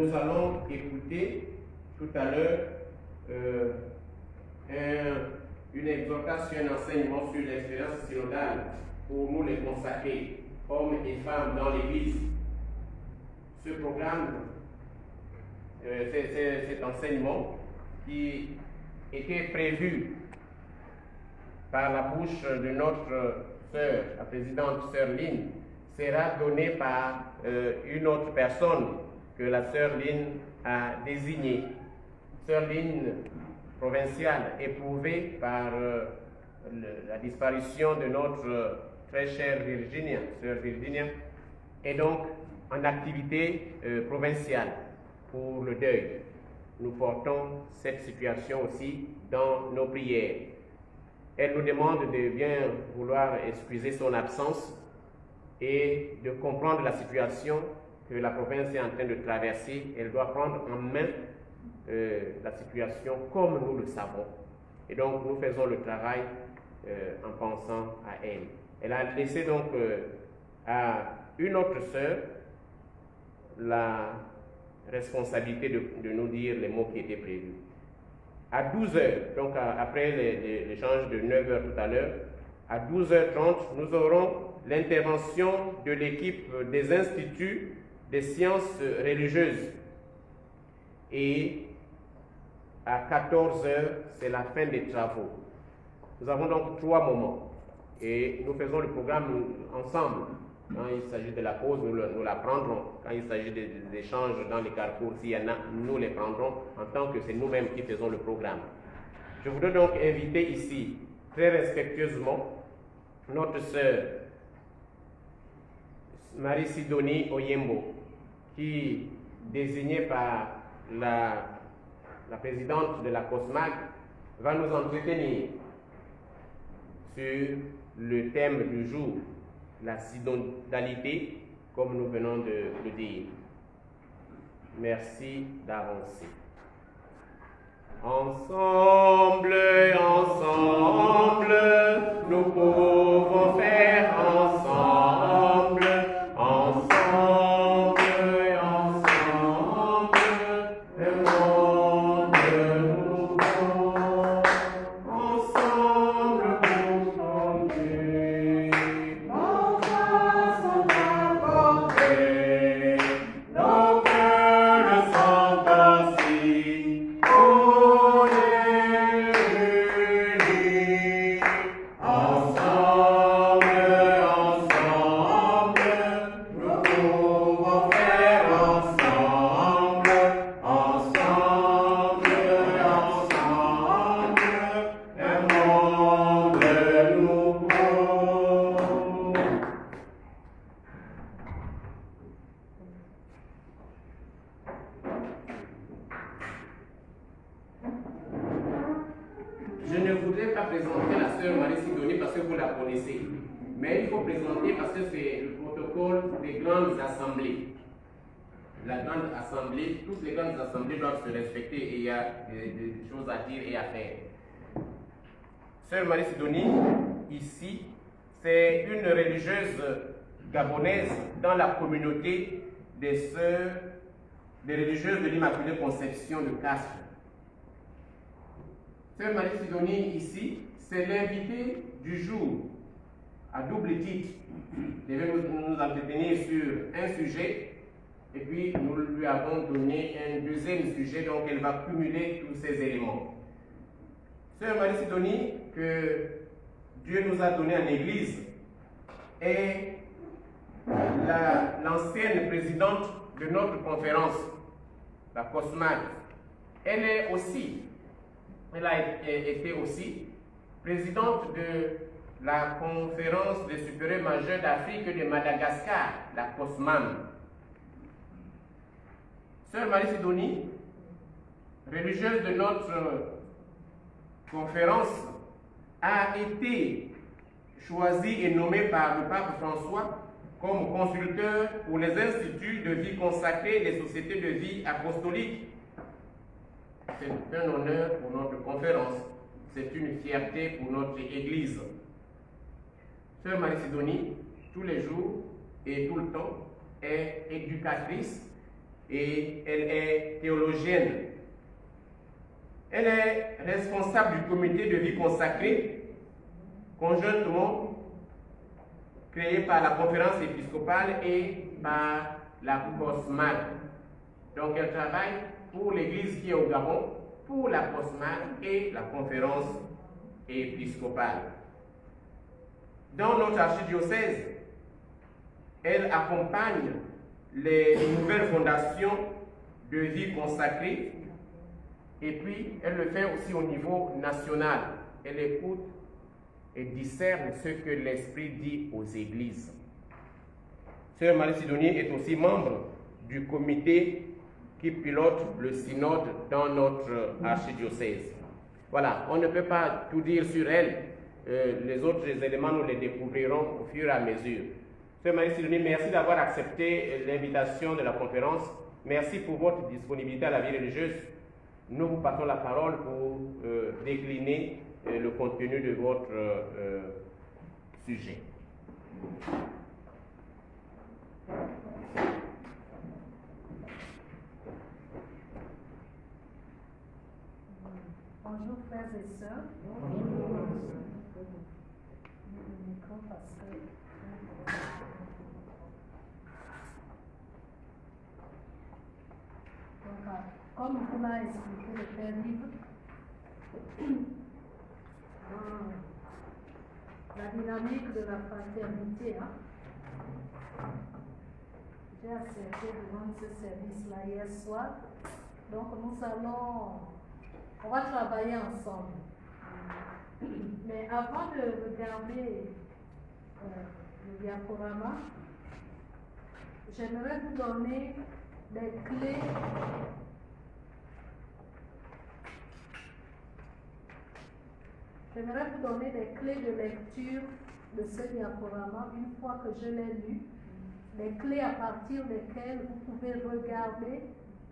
nous allons écouter tout à l'heure une exhortation, un enseignement sur l'expérience synodale pour nous les consacrés, hommes et femmes dans l'Église. Ce programme, cet enseignement qui était prévu par la bouche de notre sœur, la présidente sœur Lynn, sera donné par une autre personne que la sœur Lynn a désignée. Sœur Lynn provinciale, éprouvée par la disparition de notre très chère Virginia, sœur Virginia, est donc en activité provinciale pour le deuil. Nous portons cette situation aussi dans nos prières. Elle nous demande de bien vouloir excuser son absence et de comprendre la situation que la province est en train de traverser. Elle doit prendre en main la situation comme nous le savons. Et donc, nous faisons le travail en pensant à elle. Elle a laissé donc à une autre sœur la responsabilité de nous dire les mots qui étaient prévus. À 12h, donc après l'échange de 9h tout à l'heure, à 12h30, nous aurons l'intervention de l'équipe des instituts des sciences religieuses. Et à 14h, c'est la fin des travaux. Nous avons donc 3 moments et nous faisons le programme ensemble. Quand il s'agit de la pause, nous la prendrons. Quand il s'agit des échanges dans les carrefours, s'il y en a, nous les prendrons en tant que c'est nous-mêmes qui faisons le programme. Je voudrais donc inviter ici, très respectueusement, notre sœur Marie-Sidonie Oyembo, qui, désignée par la présidente de la COSMAG, va nous entretenir sur le thème du jour, la synodalité, comme nous venons de le dire. Merci d'avancer. Ensemble, ensemble, nous pouvons faire ensemble, ensemble, ensemble, le monde nouveau, ensemble pour changer, nos grâces apporter, nos cœurs sont ainsi. Je ne voudrais pas présenter la sœur Marie-Sidonie parce que vous la connaissez, mais il faut présenter parce que c'est le protocole des grandes assemblées. La grande assemblée, toutes les grandes assemblées doivent se respecter et il y a des choses à dire et à faire. Sœur Marie-Sidonie, ici, c'est une religieuse gabonaise dans la communauté des sœurs, des religieuses de l'Immaculée Conception de Castres. Sœur Marie-Sidonie, ici, c'est l'invité du jour, à double titre. Elle devait nous entretenir sur un sujet, et puis nous lui avons donné un deuxième sujet, donc elle va cumuler tous ces éléments. Sœur Marie-Sidonie, que Dieu nous a donné en Église, est l'ancienne présidente de notre conférence, la COSMAG. Elle a été aussi présidente de la conférence des supérieurs majeurs d'Afrique de Madagascar, la COSMAM. Sœur Marie-Sidonie, religieuse de notre conférence, a été choisie et nommée par le pape François comme consulteur pour les instituts de vie consacrée des sociétés de vie apostolique. C'est un honneur pour notre conférence, c'est une fierté pour notre Église. Sœur Marie-Sidonie, tous les jours et tout le temps, est éducatrice et elle est théologienne. Elle est responsable du comité de vie consacrée, conjointement créé par la conférence épiscopale et par la COSMAD. Donc elle travaille pour l'église qui est au Gabon, pour la COSMAD et la conférence épiscopale. Dans notre archidiocèse, elle accompagne les nouvelles fondations de vie consacrée et puis elle le fait aussi au niveau national. Elle écoute et discerne ce que l'Esprit dit aux églises. Sœur Marie Sidonie est aussi membre du comité qui pilote le synode dans notre archidiocèse. Voilà, on ne peut pas tout dire sur elle. Les autres éléments, nous les découvrirons au fur et à mesure. Sœur Marie Sidonie, merci d'avoir accepté l'invitation de la conférence. Merci pour votre disponibilité à la vie religieuse. Nous vous passons la parole pour décliner le contenu de votre sujet. Bonjour frères et sœurs. Bonjour. Le micro parce que... Donc, comme vous l'a expliqué le Père Libre, la dynamique de la fraternité, j'ai accepté de rendre ce service-là hier soir. Donc on va travailler ensemble. Mais avant de regarder le diaporama, j'aimerais vous donner des clés de lecture de ce diaporama une fois que je l'ai lu, des clés à partir desquelles vous pouvez regarder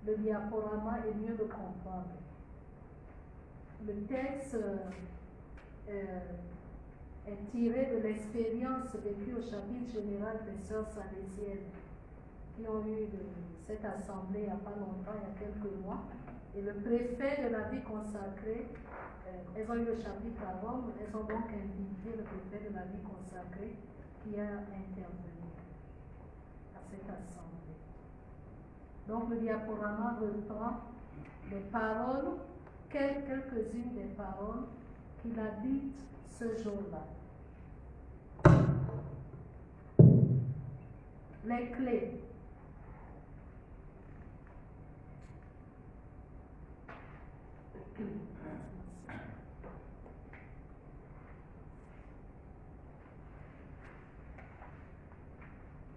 le diaporama et mieux le comprendre. Le texte est tiré de l'expérience vécue au chapitre général des sœurs salésiennes qui ont eu cette assemblée il n'y a pas longtemps, il y a quelques mois. Et le préfet de la vie consacrée, elles ont eu le chapitre à Rome, elles ont donc invité le préfet de la vie consacrée qui a intervenu à cette assemblée. Donc le diaporama reprend les paroles, quelques-unes des paroles qu'il a dites ce jour-là. Les clés.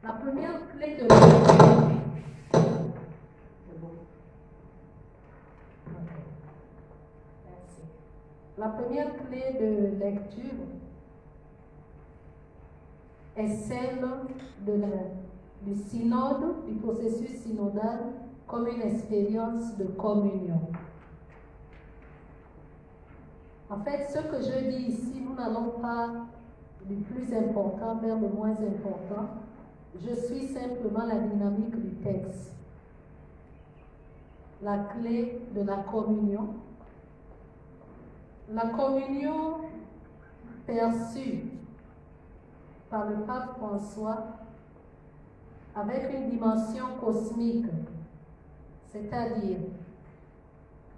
La première clé de lecture. C'est bon. Okay. Merci. La première clé de lecture est celle du synode, du processus synodal, comme une expérience de communion. En fait, ce que je dis ici, nous n'allons pas du plus important vers le moins important. Je suis simplement la dynamique du texte. La clé de la communion. La communion perçue par le pape François avec une dimension cosmique, c'est-à-dire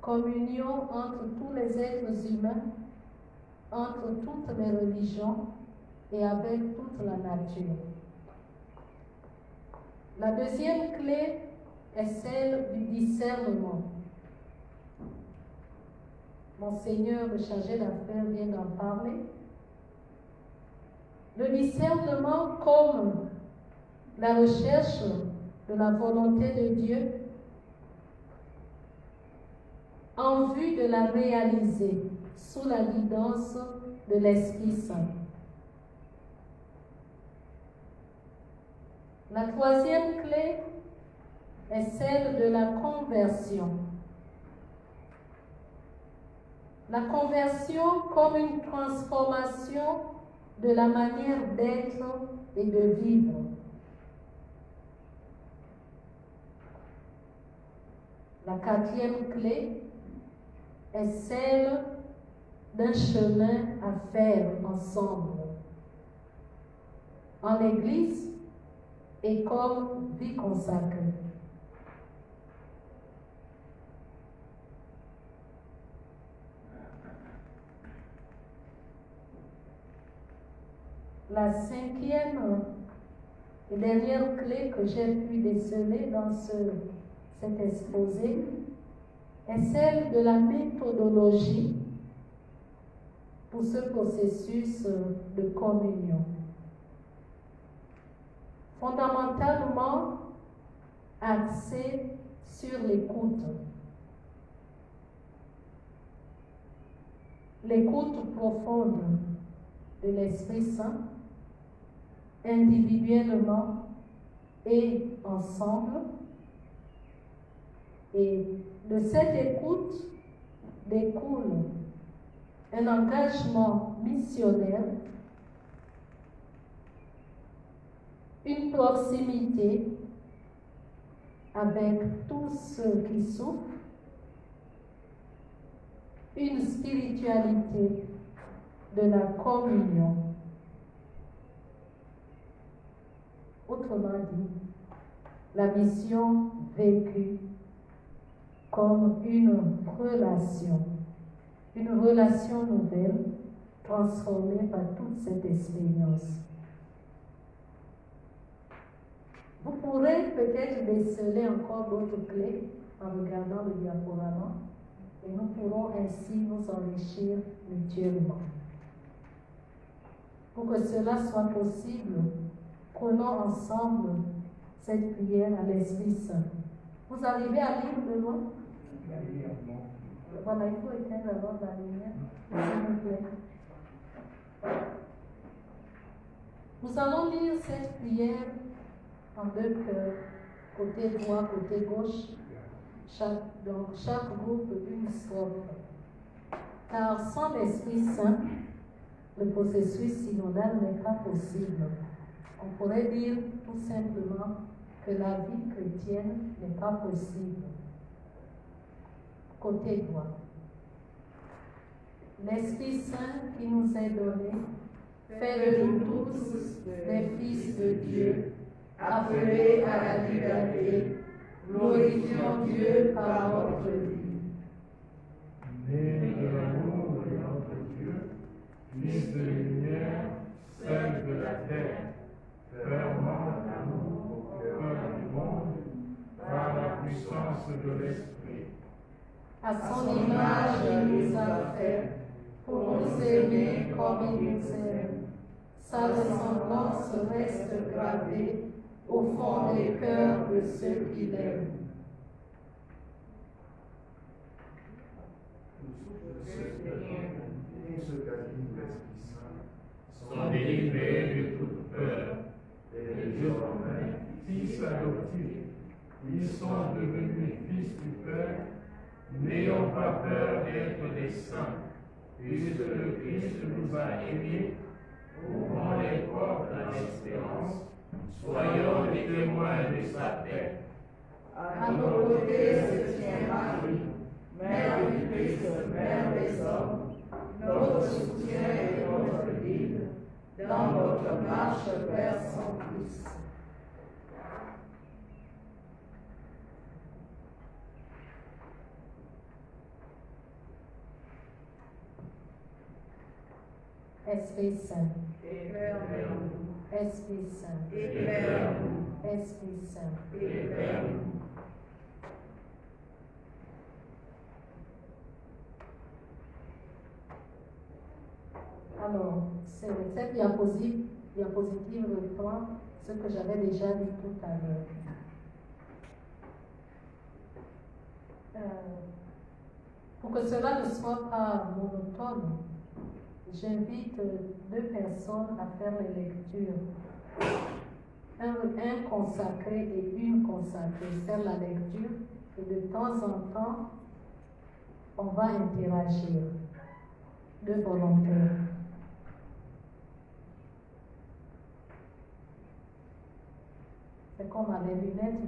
communion entre tous les êtres humains, entre toutes les religions et avec toute la nature. La deuxième clé est celle du discernement. Monseigneur le chargé d'affaires vient d'en parler. Le discernement comme la recherche de la volonté de Dieu en vue de la réaliser sous la guidance de l'Esprit Saint. La troisième clé est celle de la conversion. La conversion comme une transformation de la manière d'être et de vivre. La quatrième clé est celle d'un chemin à faire ensemble, en l'Église et comme vie consacrée. La cinquième et dernière clé que j'ai pu déceler dans cet exposé est celle de la méthodologie pour ce processus de communion. Fondamentalement axé sur l'écoute. L'écoute profonde de l'Esprit Saint, individuellement et ensemble. Et de cette écoute découle un engagement missionnaire, une proximité avec tous ceux qui souffrent, une spiritualité de la communion. Autrement dit, la mission vécue comme une relation nouvelle transformée par toute cette expérience. Vous pourrez peut-être déceler encore d'autres clés en regardant le diaporama et nous pourrons ainsi nous enrichir mutuellement. Pour que cela soit possible, prenons ensemble cette prière à l'Esprit Saint. Vous arrivez à lire de loin? Voilà, il faut éteindre avant la lumière, s'il vous plaît. Nous allons lire cette prière en deux chœurs, côté droit, côté gauche. Donc chaque groupe une strophe. Car sans l'Esprit Saint, le processus synodal n'est pas possible. On pourrait dire tout simplement que la vie chrétienne n'est pas possible. Côté droit. L'Esprit Saint qui nous est donné fait de nous tous des fils de Dieu, appelés à la liberté. Glorifions Dieu par notre vie. Né de l'amour de notre Dieu, Fils de lumière, sel de la terre, ferment l'amour au cœur du monde, par la puissance de l'Esprit. À son image, il nous a fait, pour nous aimer comme il nous aime. Sa ressemblance reste gravée au fond des cœurs de ceux qui l'aiment. Sont délivrés de toute peur, et désormais fils adoptifs. Ils sont devenus fils du Père. N'ayons pas peur d'être des saints, puisque le Christ nous a aimés. Ouvrons les portes à l'espérance, soyons les témoins de sa paix. À nos côtés se tient Marie, Mère du Christ, Mère des hommes, notre soutien et notre guide, dans notre marche vers son Christ. Esprit Saint, Éclaire-nous. Esprit Saint, Éclaire-nous. Esprit Saint. Éclaire-nous. Alors, cette diapositive reprend ce que j'avais déjà dit tout à l'heure. Pour que cela ne soit pas monotone, j'invite deux personnes à faire les lectures. Un consacré et une consacrée, faire la lecture et de temps en temps, on va interagir. Deux volontaires. C'est comme à les lunettes.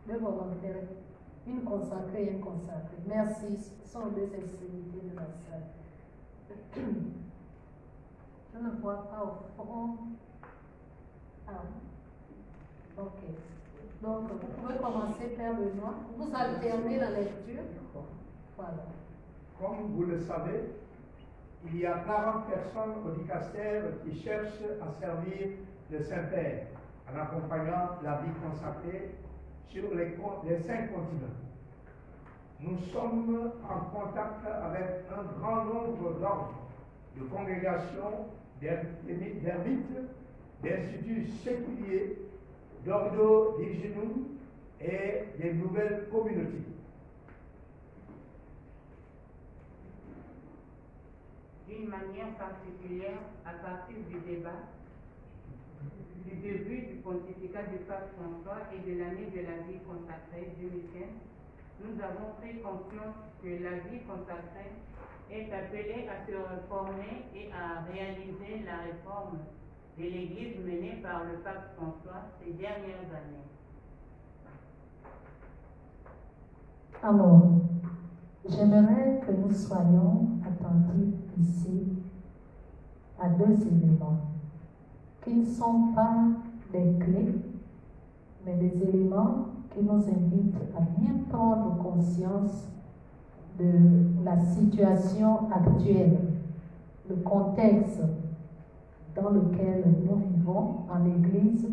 deux volontaires, une consacrée et un consacré. Merci, ce sont deux extrémités de la salle. Je ne vois pas au fond. Ah, ok. Donc, vous pouvez commencer, Père Benoît. Vous alternez la lecture. Voilà. Comme vous le savez, il y a 40 personnes au dicastère qui cherchent à servir le Saint-Père en accompagnant la vie consacrée sur les 5 continents. Nous sommes en contact avec un grand nombre d'ordres, de congrégations, d'ermites, d'instituts séculiers, d'ordo virginum et des nouvelles communautés. D'une manière particulière, à partir du débat, du début du pontificat du pape François et de l'année de la vie consacrée 2015, nous avons pris conscience que la vie consacrée est appelée à se reformer et à réaliser la réforme de l'Église menée par le pape François ces dernières années. Alors, j'aimerais que nous soyons attentifs ici à deux éléments qui ne sont pas des clés, mais des éléments qui nous invitent à bien prendre conscience de la situation actuelle, le contexte dans lequel nous vivons en Église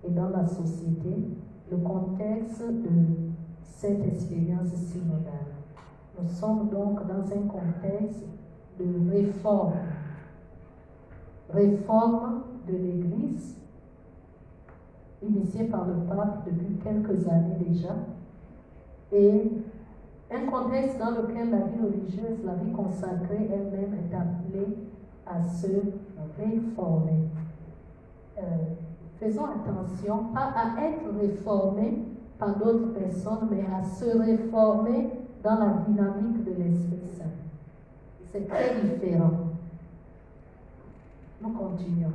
et dans la société, le contexte de cette expérience synodale. Nous sommes donc dans un contexte de réforme de l'Église, initiée par le pape depuis quelques années déjà, et un contexte dans lequel la vie religieuse, la vie consacrée elle-même est appelée à se réformer. Faisons attention, pas à être réformés par d'autres personnes, mais à se réformer dans la dynamique de l'Esprit Saint. C'est très différent. Nous continuons.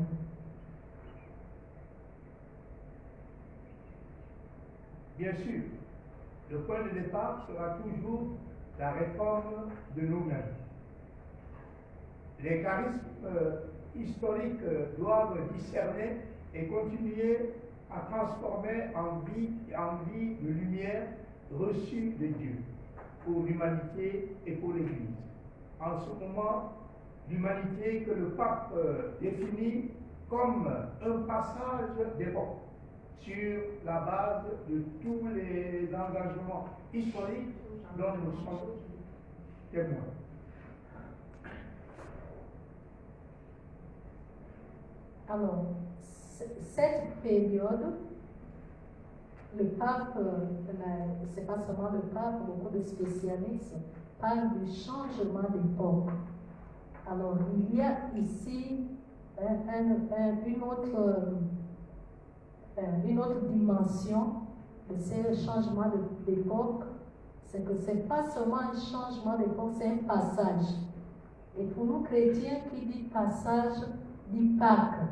Bien sûr, le point de départ sera toujours la réforme de nous-mêmes. Les charismes historiques doivent discerner et continuer à transformer en vie de lumière reçue de Dieu pour l'humanité et pour l'Église. En ce moment, l'humanité que le pape définit comme un passage d'époque sur la base de tous les engagements historiques dont nous sommes témoins. Alors, cette période, le pape, c'est pas seulement le pape, beaucoup de spécialistes parlent du changement d'époque. Alors, il y a ici une autre dimension de ces changements d'époque, c'est que ce n'est pas seulement un changement d'époque, c'est un passage. Et pour nous chrétiens, qui dit passage, dit Pâques.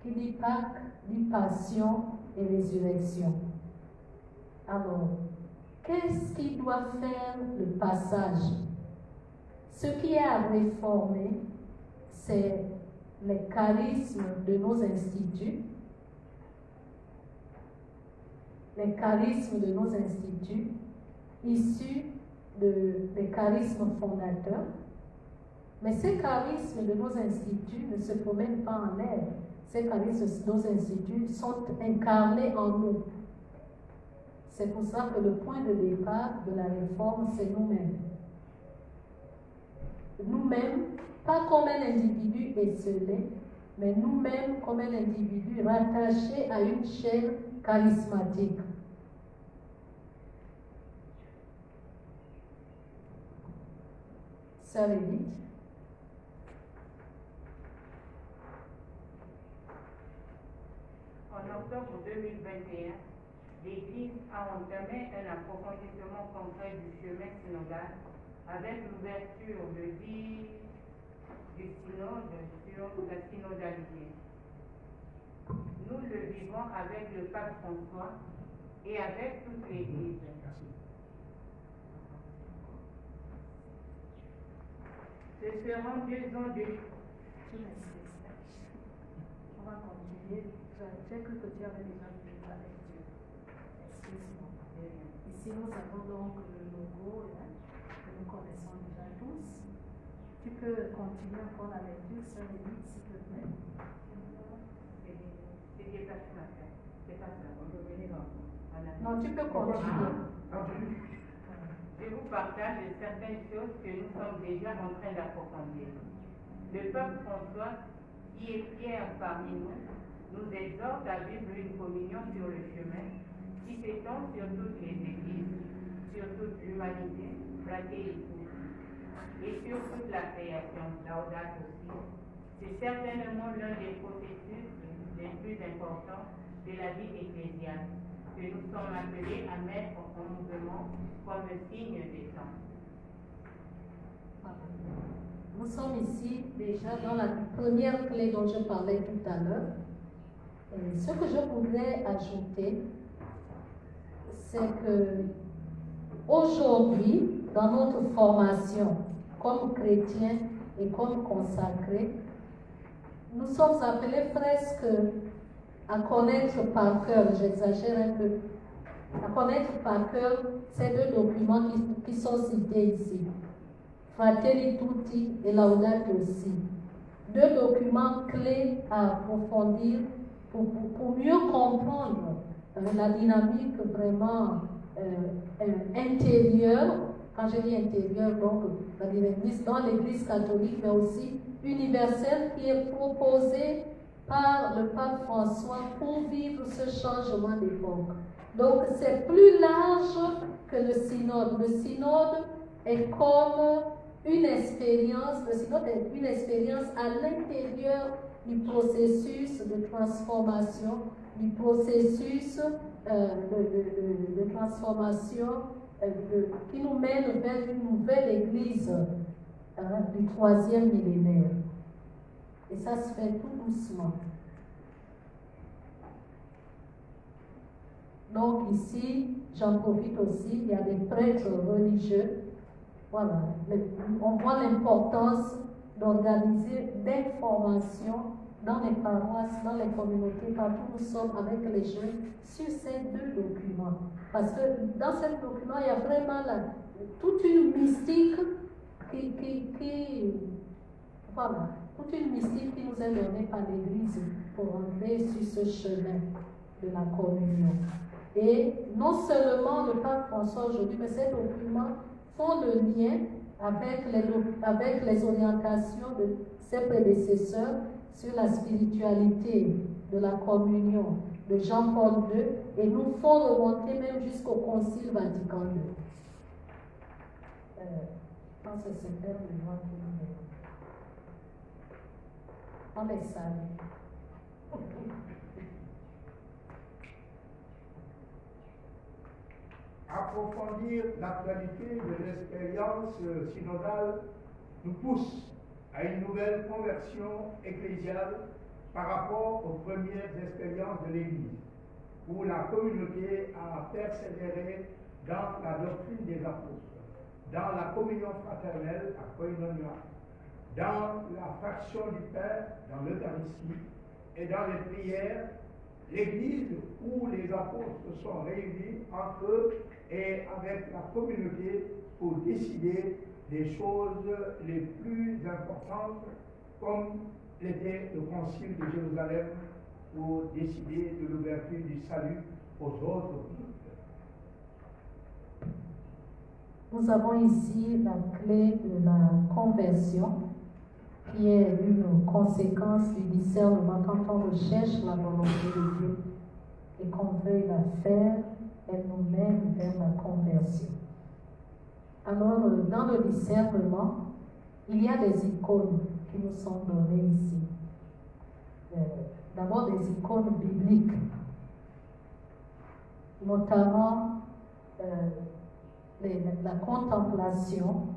Qui dit Pâques, dit passion et résurrection. Alors, qu'est-ce qui doit faire le passage? Ce qui est à réformer, c'est les charismes de nos instituts, issus des charismes fondateurs. Mais ces charismes de nos instituts ne se promènent pas en l'air. Ces charismes de nos instituts sont incarnés en nous. C'est pour ça que le point de départ de la réforme, c'est nous-mêmes. Nous-mêmes, pas comme un individu esselé, mais nous-mêmes comme un individu rattaché à une chaîne charismatique. Sœur Edith. En octobre 2021, l'Église a entamé un approfondissement concret du chemin synodal avec l'ouverture le 10 du synode sur la synodalité. Nous le vivons avec le pape François et avec toute l'Église. Ce seront 2 ans de... On va continuer. J'ai cru que tu avais déjà fini la lecture. Excuse-moi. Ici, nous avons donc le logo que nous connaissons déjà tous. Tu peux continuer encore la lecture, sœur Émile, s'il te plaît. C'est dépassé ma tête. C'est pas ça. On peut venir en... Non, tu peux continuer. Je vous partage certaines choses que nous sommes déjà en train d'approfondir. Le pape François, qui est fier parmi nous, nous exhorte à vivre une communion sur le chemin qui s'étend sur toutes les églises, sur toute l'humanité, fraternité, et sur toute la création, Laudato Si. C'est certainement l'un des processus les plus importants de la vie ecclésiale que nous sommes appelés à mettre en mouvement comme signe des temps. Nous sommes ici déjà dans la première clé dont je parlais tout à l'heure. Ce que je voudrais ajouter, c'est que aujourd'hui, dans notre formation comme chrétiens et comme consacrés, nous sommes appelés presque à connaître par cœur, j'exagère un peu, à connaître par cœur ces 2 documents qui sont cités ici, Fratelli Tutti et Laudato Si. 2 documents clés à approfondir pour mieux comprendre la dynamique vraiment intérieure, quand je dis intérieure, donc la dynamique dans l'Église catholique, mais aussi universelle, qui est proposée par le pape François pour vivre ce changement d'époque. Donc c'est plus large que le synode. Le synode est comme une expérience, le synode est une expérience à l'intérieur du processus de transformation, du processus de transformation qui nous mène vers une nouvelle Église du 3e millénaire. Et ça se fait tout doucement. Donc ici, j'en profite aussi, il y a des prêtres religieux. Voilà, on voit l'importance d'organiser des formations dans les paroisses, dans les communautés, partout où nous sommes avec les jeunes, sur ces 2 documents. Parce que dans ces documents, il y a vraiment toute une mystique voilà, toute une mystique qui nous est donnée par l'Église pour entrer sur ce chemin de la communion. Et non seulement le pape François aujourd'hui, mais ces documents font le lien avec les orientations de ses prédécesseurs sur la spiritualité de la communion de Jean-Paul II et nous font remonter même jusqu'au Concile Vatican II. Je pense que c'est le Père de moi qui nous met. On est salé. Approfondir l'actualité de l'expérience synodale nous pousse à une nouvelle conversion ecclésiale par rapport aux premières expériences de l'Église, où la communauté a persévéré dans la doctrine des apôtres, dans la communion fraternelle, à koinonia, dans la fraction du pain, dans l'Eucharistie, et dans les prières, l'Église où les apôtres sont réunis entre eux et avec la communauté pour décider des choses les plus importantes, comme l'était le concile de Jérusalem pour décider de l'ouverture du salut aux autres peuples. Nous avons ici la clé de la conversion, qui est une conséquence du discernement quand on recherche la volonté de Dieu et qu'on veuille la faire, elle nous mène vers la conversion. Alors, dans le discernement, il y a des icônes qui nous sont données ici. D'abord des icônes bibliques, notamment la contemplation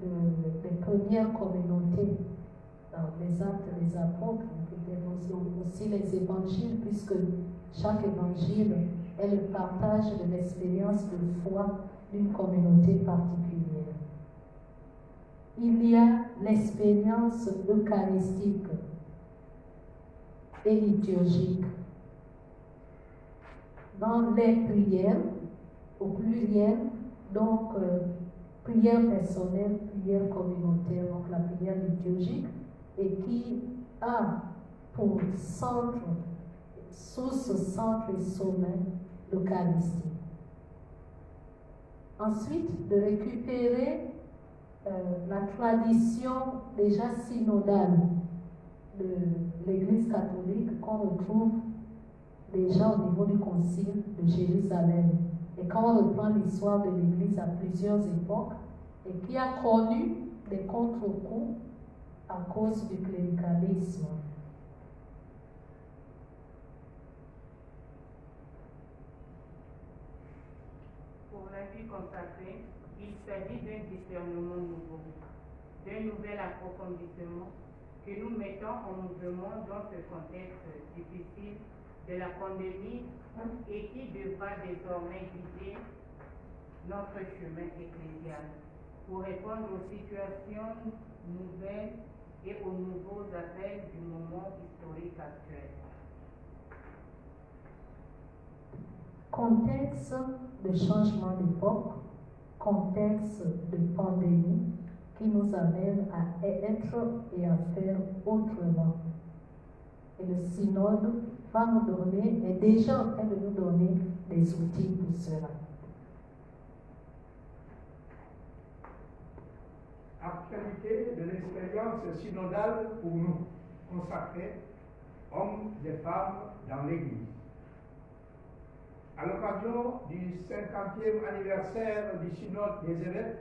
des premières communautés dans les actes des apôtres, peut-être aussi les évangiles, puisque chaque évangile est le partage de l'expérience de foi d'une communauté particulière. Il y a l'expérience eucharistique et liturgique. Dans les prières, au pluriel, donc prière personnelle, prière communautaire, donc la prière liturgique, et qui a pour centre, source, centre et sommet l'Eucharistie. Ensuite, de récupérer la tradition déjà synodale de l'Église catholique qu'on retrouve déjà au niveau du Concile de Jérusalem. Et quand on reprend l'histoire de l'Église à plusieurs époques, et qui a connu des contre-coups à cause du cléricalisme. Pour la vie consacrée, il s'agit d'un discernement nouveau, d'un nouvel approfondissement que nous mettons en mouvement dans ce contexte difficile de la pandémie et qui devra désormais guider notre chemin ecclésial pour répondre aux situations nouvelles et aux nouveaux appels du moment historique actuel. Contexte de changement d'époque, contexte de pandémie qui nous amène à être et à faire autrement. Et le synode va nous donner, est déjà en train de nous donner des outils pour cela. Actualité de l'expérience synodale pour nous, consacrés, hommes et femmes dans l'Église. À l'occasion du 50e anniversaire du synode des évêques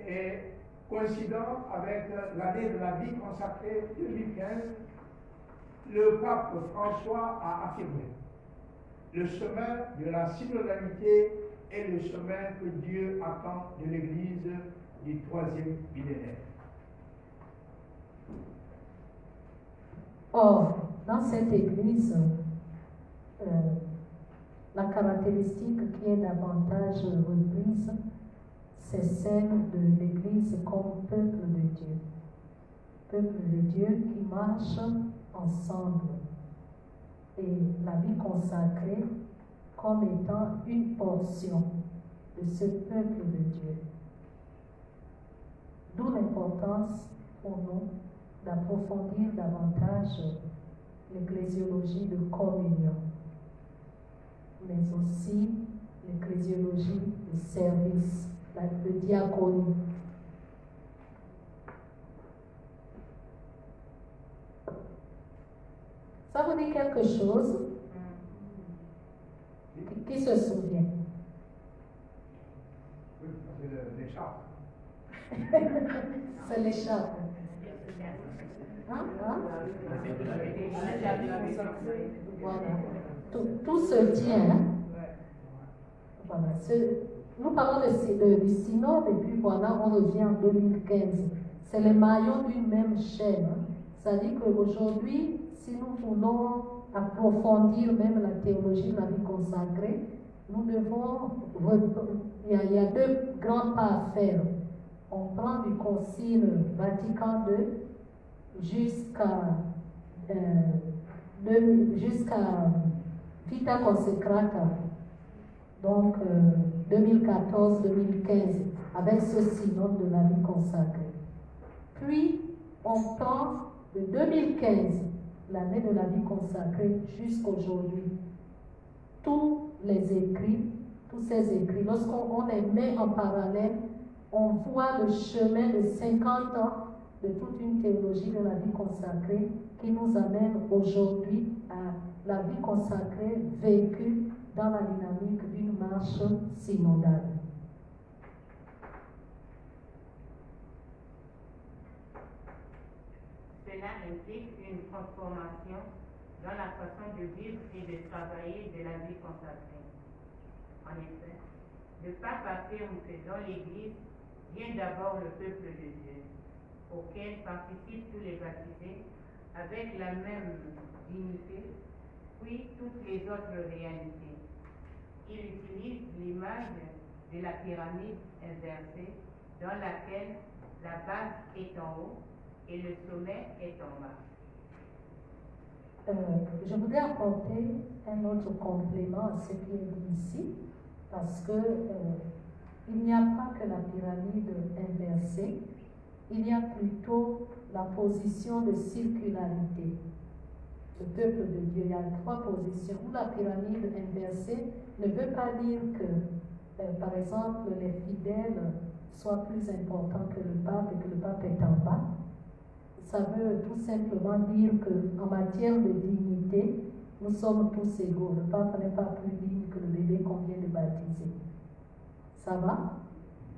et coïncidant avec l'année de la vie consacrée 2015, le pape François a affirmé: le chemin de la synodalité est le chemin que Dieu attend de l'Église du 3e millénaire. Or, dans cette Église, la caractéristique qui est davantage reprise, c'est celle de l'Église comme peuple de Dieu. Peuple de Dieu qui marche ensemble. Et la vie consacrée comme étant une portion de ce peuple de Dieu. D'où l'importance pour nous d'approfondir davantage l'ecclésiologie de communion, mais aussi l'ecclésiologie de service, de diaconie. Ça vous dit quelque chose? Qui se souvient? Oui, c'est l'écharpe. C'est l'écharpe. Hein? Voilà. Tout se tient. Hein? Voilà. Nous parlons du synode et puis voilà, on revient en 2015. C'est les maillons d'une même chaîne. Hein? Ça dit qu'aujourd'hui, si nous voulons approfondir même la théologie de la vie consacrée, nous devons, il y a deux grands pas à faire. On prend du Concile Vatican II jusqu'à Vita Consecrata, donc 2014-2015, avec ce synode de la vie consacrée. Puis, on prend de 2015, l'année de la vie consacrée, jusqu'aujourd'hui. Tous ces écrits, lorsqu'on les met en parallèle, on voit le chemin de 50 ans de toute une théologie de la vie consacrée qui nous amène aujourd'hui à la vie consacrée vécue dans la dynamique d'une marche synodale. Cela implique une transformation dans la façon de vivre et de travailler de la vie consacrée. En effet, le pape affirme que dans l'Église vient d'abord le peuple de Dieu, auquel participent tous les baptisés avec la même dignité, puis toutes les autres réalités. il utilise l'image de la pyramide inversée dans laquelle la base est en haut et le sommet est en bas. Je voudrais apporter un autre complément à ce qui est dit ici, parce que il n'y a pas que la pyramide inversée, il y a plutôt la position de circularité. Le peuple de Dieu, il y a 3 positions. Où la pyramide inversée ne veut pas dire que, par exemple, les fidèles soient plus importants que le pape et que le pape est en bas. Ça veut tout simplement dire qu'en matière de dignité, nous sommes tous égaux. Le pape n'est pas plus digne que le bébé qu'on vient de baptiser. Ça va?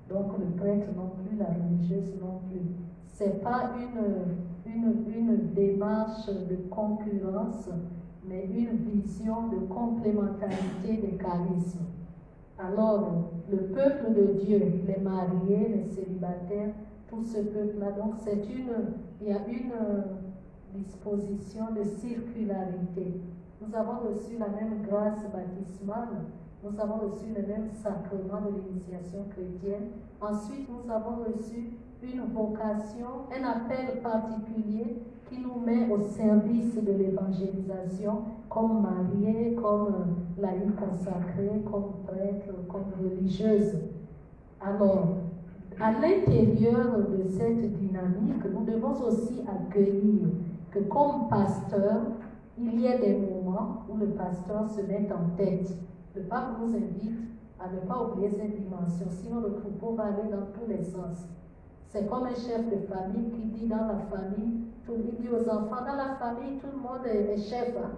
Donc le prêtre non plus, la religieuse non plus. Ce n'est pas une démarche de concurrence, mais une vision de complémentarité des charismes. Alors, le peuple de Dieu, les mariés, les célibataires, tout ce peuple-là, donc il y a une disposition de circularité. Nous avons reçu la même grâce baptismale, nous avons reçu le même sacrement de l'initiation chrétienne. Ensuite, nous avons reçu une vocation, un appel particulier qui nous met au service de l'évangélisation, comme mariés, comme laïcs consacrés, comme prêtres, comme religieuses. Alors, à l'intérieur de cette dynamique, nous devons aussi accueillir que comme pasteur, il y a des moments où le pasteur se met en tête. Le pape nous invite à ne pas oublier cette dimension, sinon le troupeau va aller dans tous les sens. C'est comme un chef de famille qui dit dans la famille, il dit aux enfants, dans la famille, tout le monde est chef. Hein?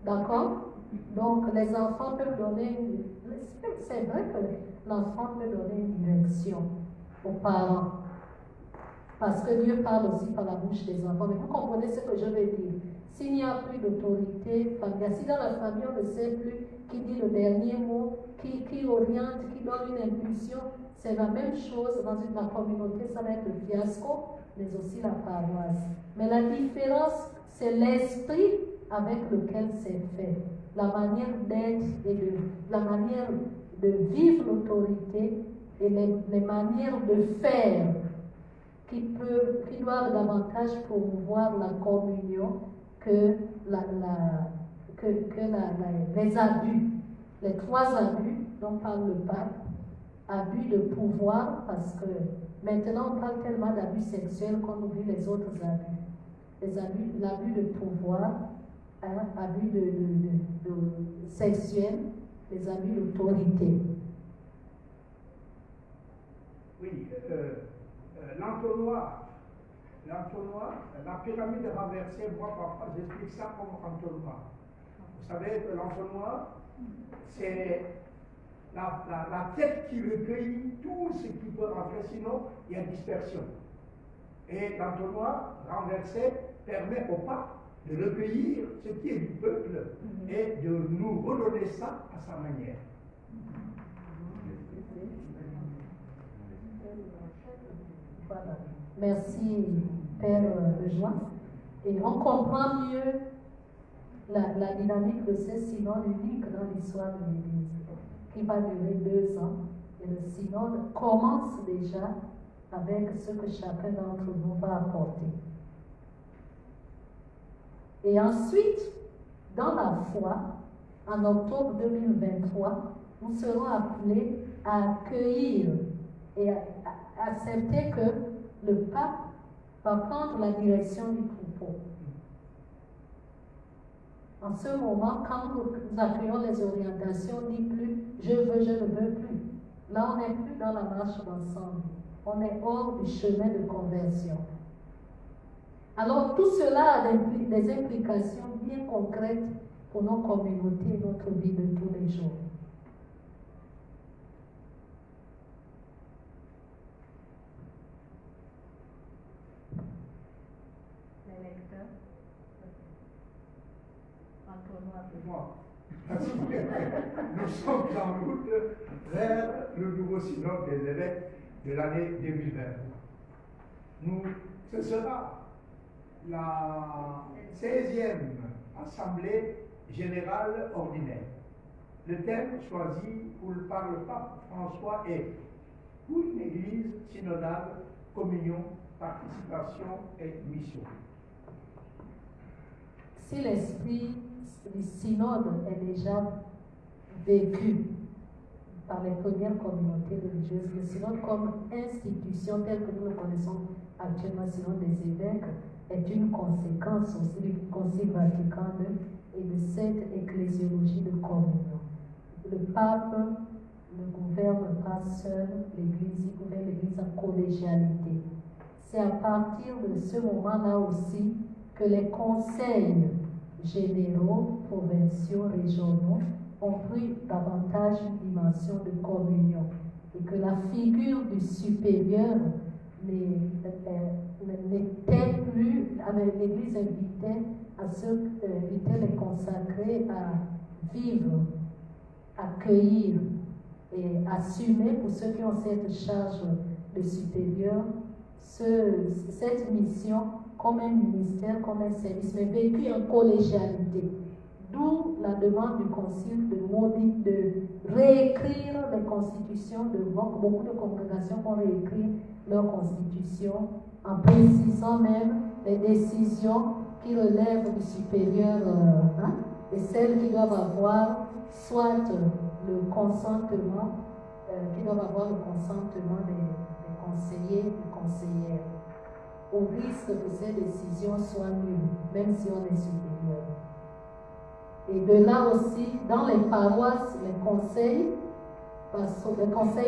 D'accord? Donc les enfants peuvent donner, c'est vrai que l'enfant peut donner une direction aux parents. Parce que Dieu parle aussi par la bouche des enfants. Mais vous comprenez ce que je veux dire. S'il n'y a plus d'autorité familiale, si dans la famille on ne sait plus qui dit le dernier mot, qui oriente, qui donne une impulsion, c'est la même chose dans la communauté, ça va être le fiasco, mais aussi la paroisse. Mais la différence, c'est l'esprit avec lequel c'est fait, la manière d'être et la manière de vivre l'autorité et les manières de faire qui doivent davantage promouvoir la communion que les abus. Les 3 abus dont parle le pape, abus de pouvoir, parce que maintenant on parle tellement d'abus sexuels qu'on oublie les autres abus. L'abus de pouvoir, abus de sexuel, les abus d'autorité. Oui, l'entonnoir, la pyramide renversée, moi parfois j'explique ça comme entonnoir. Vous savez que l'entonnoir, c'est la tête qui recueille tout ce qui peut rentrer, sinon il y a dispersion. Et l'entonnoir renversé permet au pape de recueillir ce qui est du peuple et de nous redonner ça à sa manière. Voilà. Merci, Père Lejoin. Et on comprend mieux la dynamique de ce synode unique dans l'histoire de l'Église, qui va durer 2 ans. Et le synode commence déjà avec ce que chacun d'entre nous va apporter. Et ensuite, dans la foi, en octobre 2023, nous serons appelés à accueillir et à accepter que le pape va prendre la direction du troupeau. En ce moment, quand nous accueillons les orientations, on ne dit plus « je veux, je ne veux plus ». Là, on n'est plus dans la marche d'ensemble. On est hors du chemin de conversion. Alors, tout cela a des implications bien concrètes pour nos communautés et notre vie de tous les jours. Les lecteurs, entonnoir Pour moi, parce que nous sommes en route vers le nouveau synode des évêques de l'année 2020. Ce sera la 16e Assemblée générale ordinaire. Le thème choisi par le pape François est « Pour une église synodale, communion, participation et mission ». Si l'esprit du synode est déjà vécu par les premières communautés religieuses, le synode comme institution telle que nous le connaissons actuellement, le synode des évêques, est une conséquence aussi du Concile Vatican II et de cette ecclésiologie de communion. Le pape ne gouverne pas seul l'Église, il gouverne l'Église en collégialité. C'est à partir de ce moment-là aussi que les conseils généraux, provinciaux, régionaux ont pris davantage une dimension de communion et que la figure du supérieur n'était plus, l'Église invitait les consacrés à vivre, accueillir et assumer pour ceux qui ont cette charge de supérieur cette mission comme un ministère, comme un service, mais vécu en collégialité. D'où la demande du Concile de réécrire les constitutions de VOC. Beaucoup de congrégations vont réécrire leur constitution en précisant même les décisions qui relèvent du supérieur et celles qui doivent avoir soit le consentement, des conseillers et conseillères, au risque que ces décisions soient nulles, même si on est supérieur. Et de là aussi, dans les paroisses, les conseils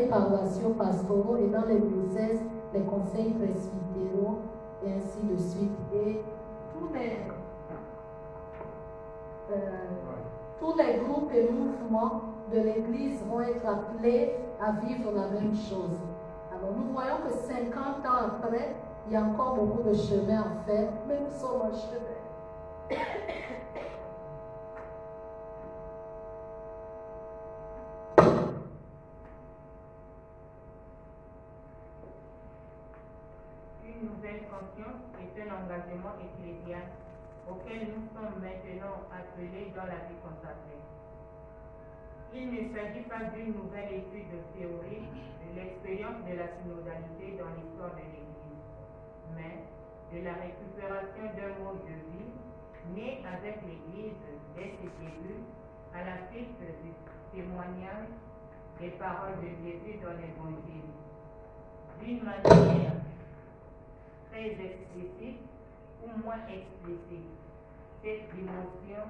paroissiaux pastoraux et dans les diocèses, les conseils presbytéraux et ainsi de suite. Et tous les groupes et mouvements de l'Église vont être appelés à vivre la même chose. Alors nous voyons que 50 ans après, il y a encore beaucoup de chemin à faire, mais nous sommes en chemin. Une nouvelle conscience est un engagement ecclésial auquel nous sommes maintenant appelés dans la vie consacrée. Il ne s'agit pas d'une nouvelle étude théorique de l'expérience de la synodalité dans l'histoire de l'Église, mais de la récupération d'un mode de vie né avec l'Église dès ses débuts à la suite du témoignage des paroles de Jésus dans l'Évangile. D'une manière très explicite ou moins explicite, cette dimension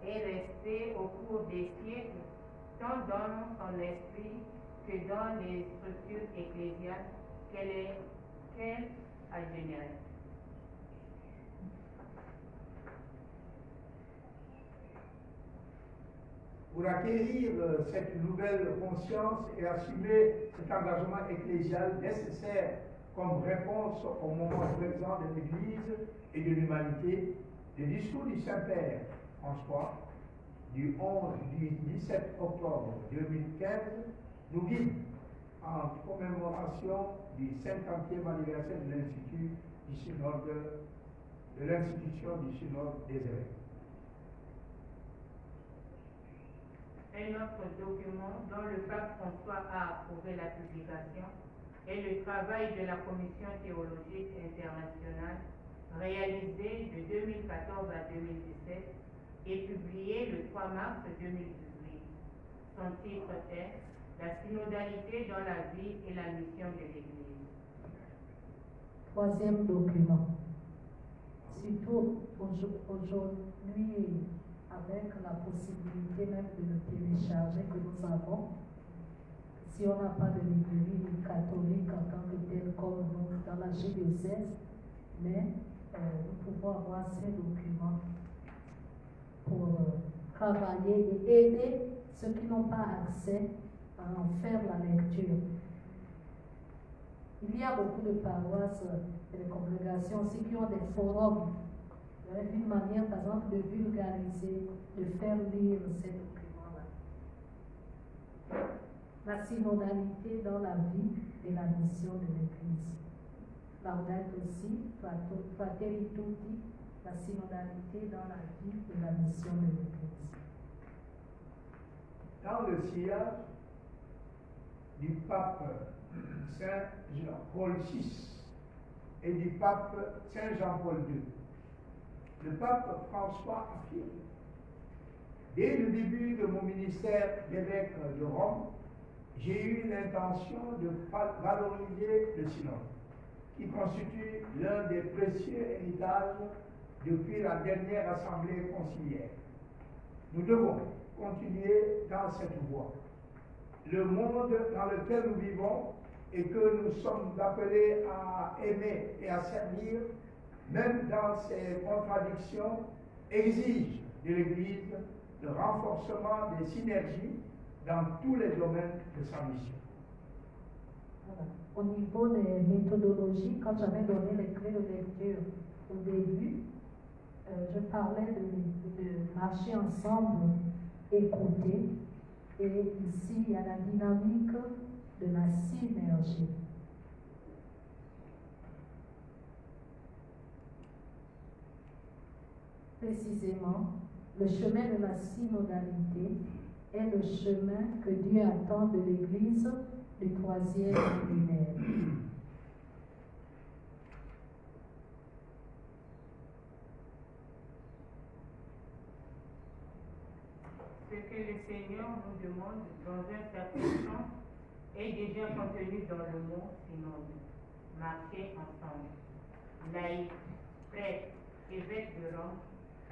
est restée au cours des siècles, tant dans son esprit que dans les structures ecclésiales qu'elle a générées. Pour acquérir cette nouvelle conscience et assumer cet engagement ecclésial nécessaire comme réponse au moment présent de l'Église et de l'humanité, le discours du Saint-Père François du 17 octobre 2015 nous guide en commémoration du 50e anniversaire de l'institution du synode des évêques. Un autre document dont le pape François a approuvé la publication est le travail de la Commission théologique internationale réalisé de 2014 à 2017 et publié le 3 mars 2018. Son titre est « La synodalité dans la vie et la mission de l'Église ». Troisième document. Surtout aujourd'hui, avec la possibilité même de le télécharger que nous avons, si on n'a pas de librairie catholique en tant que telle comme nous dans la diocèse, mais nous pouvons avoir ces documents pour travailler et aider ceux qui n'ont pas accès à en faire la lecture. Il y a beaucoup de paroisses et de congrégations aussi qui ont des forums. Il y a une manière, par exemple, de vulgariser, de faire lire ces documents-là. La synodalité dans la vie et la mission de l'Église. Laudato si, Fratelli tutti, la synodalité dans la vie et la mission de l'Église. dans le sillage du pape Saint Jean-Paul VI et du pape Saint Jean-Paul II. Le pape François affirme: dès le début de mon ministère d'évêque de Rome, j'ai eu l'intention de valoriser le synode, qui constitue l'un des précieux héritages depuis la dernière assemblée conciliaire. Nous devons continuer dans cette voie. Le monde dans lequel nous vivons et que nous sommes appelés à aimer et à servir, même dans ses contradictions, exige de l'Église le renforcement des synergies dans tous les domaines de sa mission. Voilà. Au niveau des méthodologies, quand j'avais donné les clés de lecture au début, je parlais de marcher ensemble, écouter, et ici il y a la dynamique de la synergie. Précisément, le chemin de la synodalité est le chemin que Dieu attend de l'Église du troisième millénaire. Ce que le Seigneur nous demande dans un certain sens est déjà contenu dans le mot synode. Marcher ensemble. Laïc, prêtre, évêque de Rome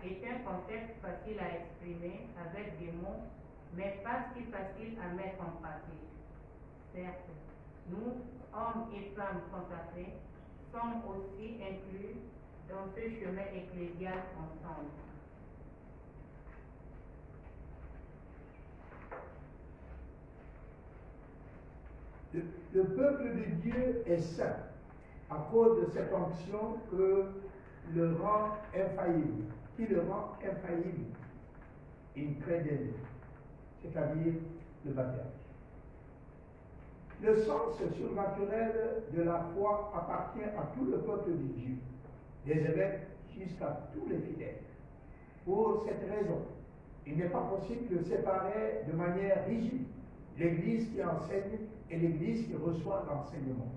est un concept facile à exprimer avec des mots, mais pas si facile à mettre en pratique. Certes, nous, hommes et femmes consacrés, sommes aussi inclus dans ce chemin ecclésial ensemble. Le peuple de Dieu est saint à cause de cette onction que le rend infaillible, qui le rend infaillible, in credere, c'est-à-dire le baptême. Le sens surnaturel de la foi appartient à tout le peuple de Dieu, des évêques jusqu'à tous les fidèles. Pour cette raison, il n'est pas possible de séparer de manière rigide l'Église qui enseigne et l'Église qui reçoit l'enseignement,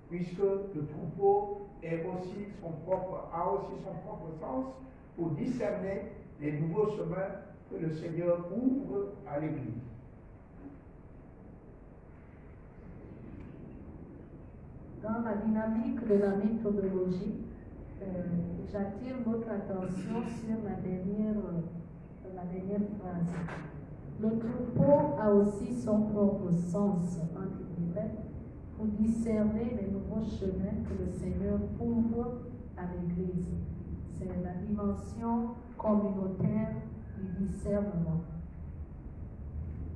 puisque le troupeau a aussi son propre sens pour discerner les nouveaux chemins que le Seigneur ouvre à l'Église. Dans la dynamique de la méthodologie, j'attire votre attention sur la dernière phrase. Le troupeau a aussi son propre sens, entre guillemets, pour discerner les nouveaux chemins que le Seigneur ouvre à l'Église. C'est la dimension communautaire du discernement.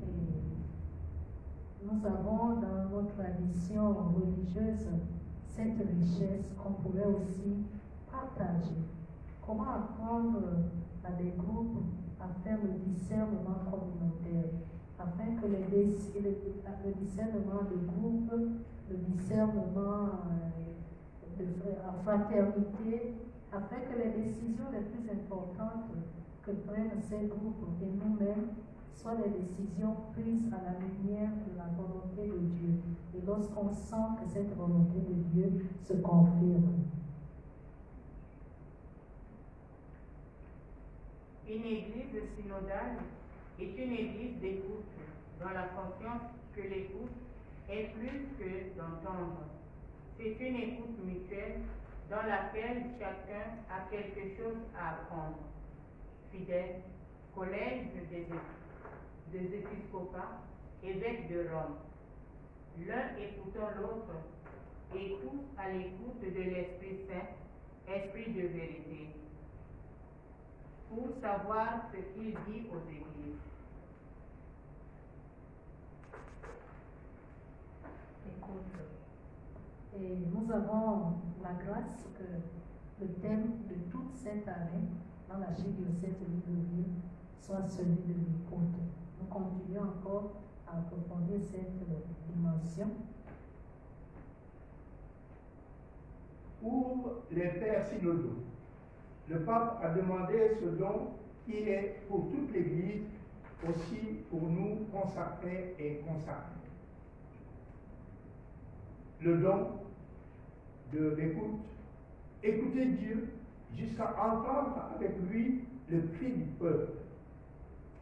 Et nous avons dans nos traditions religieuses cette richesse qu'on pourrait aussi partager. Comment apprendre à des groupes à faire le discernement communautaire, afin que le discernement de groupe, le discernement en fraternité, afin que les décisions les plus importantes que prennent ces groupes et nous-mêmes soient des décisions prises à la lumière de la volonté de Dieu. Et lorsqu'on sent que cette volonté de Dieu se confirme. Une église synodale est une église d'écoute, dans la conscience que l'écoute est plus que d'entendre. C'est une écoute mutuelle dans laquelle chacun a quelque chose à apprendre. Fidèles, collège des épiscopats, évêques de Rome, l'un écoutant l'autre, et tous à l'écoute de l'Esprit Saint, Esprit de vérité, pour savoir ce qu'il dit aux églises. Écoute, et nous avons la grâce que le thème de toute cette année dans la Archidiocèse de Libreville soit celui de l'écoute. Nous continuons encore à approfondir cette dimension. Pour les pères synodaux, le pape a demandé ce don qui est pour toute l'Église aussi pour nous consacrer et consacrer. Le don de l'écoute, écouter Dieu jusqu'à entendre avec lui le cri du peuple,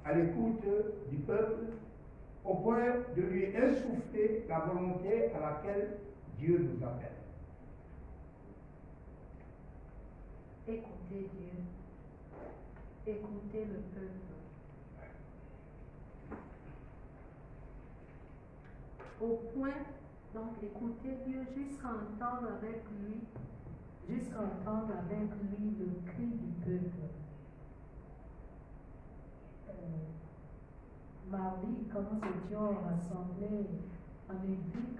à l'écoute du peuple, au point de lui insuffler la volonté à laquelle Dieu nous appelle. Écoutez Dieu, écoutez le peuple. Au point, donc, écoutez Dieu jusqu'à entendre avec lui le cri du peuple. Mardi, quand nous étions rassemblés en éduc,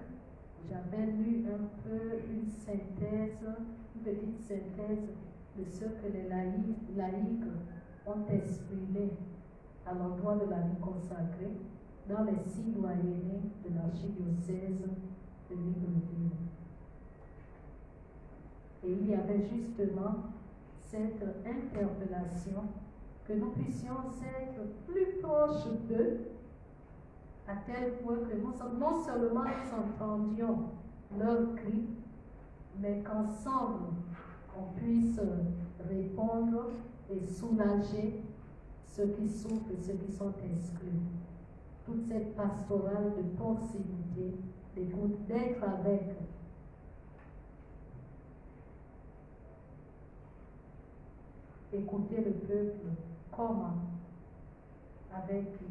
j'avais lu un peu une petite synthèse de ce que les laïcs ont exprimé à l'endroit de la vie consacrée dans les 6 doyennés de l'archidiocèse de Libreville. Et il y avait justement cette interpellation que nous puissions être plus proches d'eux, à tel point que non seulement nous entendions leurs cris, mais qu'ensemble on puisse répondre et soulager ceux qui souffrent et ceux qui sont exclus. Toute cette pastorale de proximité, d'écoute, d'être avec. Écouter le peuple, comment? Avec qui?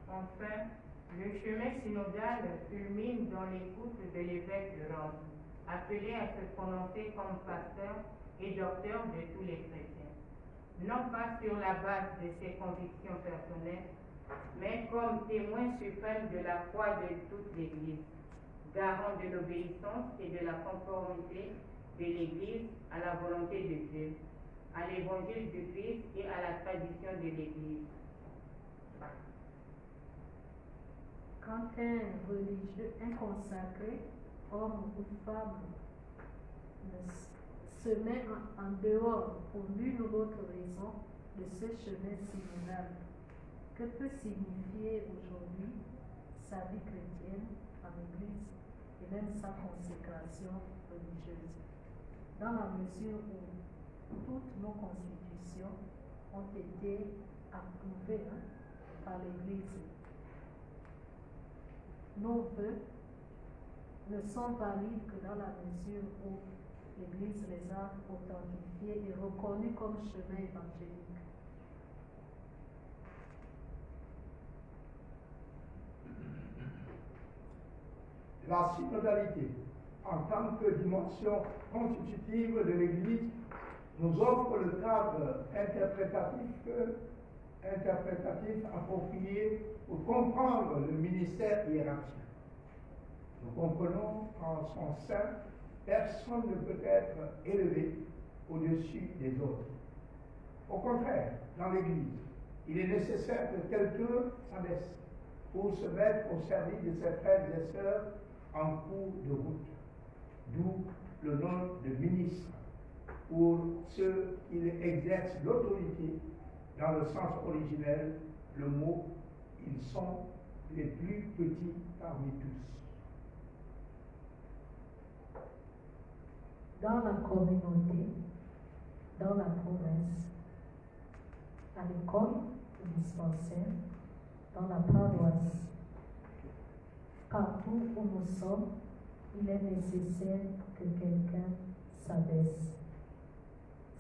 Enfin, le chemin synodal culmine dans l'écoute de l'évêque de Rome, appelé à se prononcer comme pasteur et docteur de tous les chrétiens, non pas sur la base de ses convictions personnelles, mais comme témoin suprême de la foi de toute l'Église, garant de l'obéissance et de la conformité de l'Église à la volonté de Dieu, à l'évangile du Christ et à la tradition de l'Église. Quand un religieux, un consacré, homme ou femme, se met en dehors pour l'une ou l'autre raison de ce chemin synodal, que peut signifier aujourd'hui sa vie chrétienne en Église et même sa consécration religieuse, dans la mesure où toutes nos constitutions ont été approuvées par l'Église. Nos vœux ne sont valides que dans la mesure où l'Église les a authentifiés et reconnus comme chemin évangélique. La synodalité, en tant que dimension constitutive de l'Église, nous offre le cadre interprétatif approprié pour comprendre le ministère hiérarchique. Nous comprenons qu'en son sein, personne ne peut être élevé au-dessus des autres. Au contraire, dans l'Église, il est nécessaire que quelqu'un s'abaisse pour se mettre au service de ses frères et sœurs en cours de route, d'où le nom de ministre, pour ceux qui exercent l'autorité dans le sens originel, le mot « ils sont les plus petits parmi tous ». Dans la communauté, dans la province, à l'école, au dispensaire, dans la paroisse, partout où nous sommes, il est nécessaire que quelqu'un s'abaisse.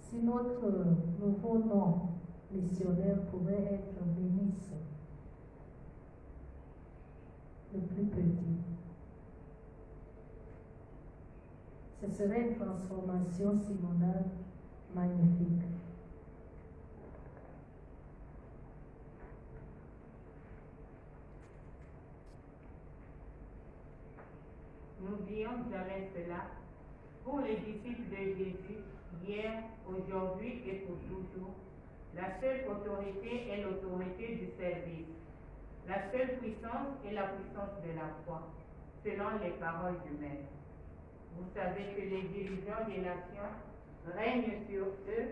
Si notre nouveau nom missionnaire pouvait être ministre, le plus petit, ce serait une transformation synodale magnifique. N'oublions jamais cela. Pour les disciples de Jésus, hier, aujourd'hui et pour toujours, la seule autorité est l'autorité du service. La seule puissance est la puissance de la foi, selon les paroles du Maître. Vous savez que les dirigeants des nations règnent sur eux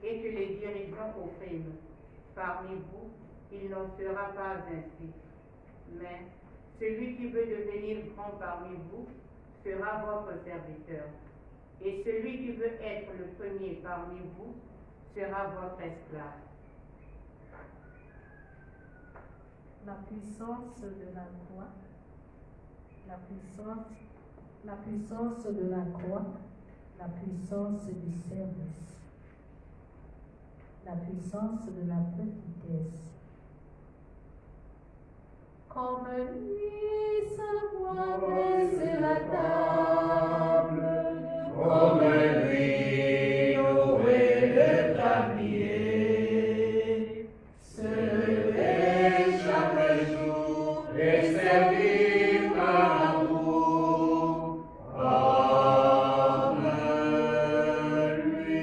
et que les dirigeants oppriment. Parmi vous, il n'en sera pas ainsi. Mais celui qui veut devenir grand parmi vous sera votre serviteur. Et celui qui veut être le premier parmi vous sera votre esclave. La puissance de la croix, la puissance de la croix, la puissance du service, la puissance de la petitesse. Comme lui savoir dresser la table, Comme lui nouer le tablier, se lever chaque jour et servir par amour, comme lui.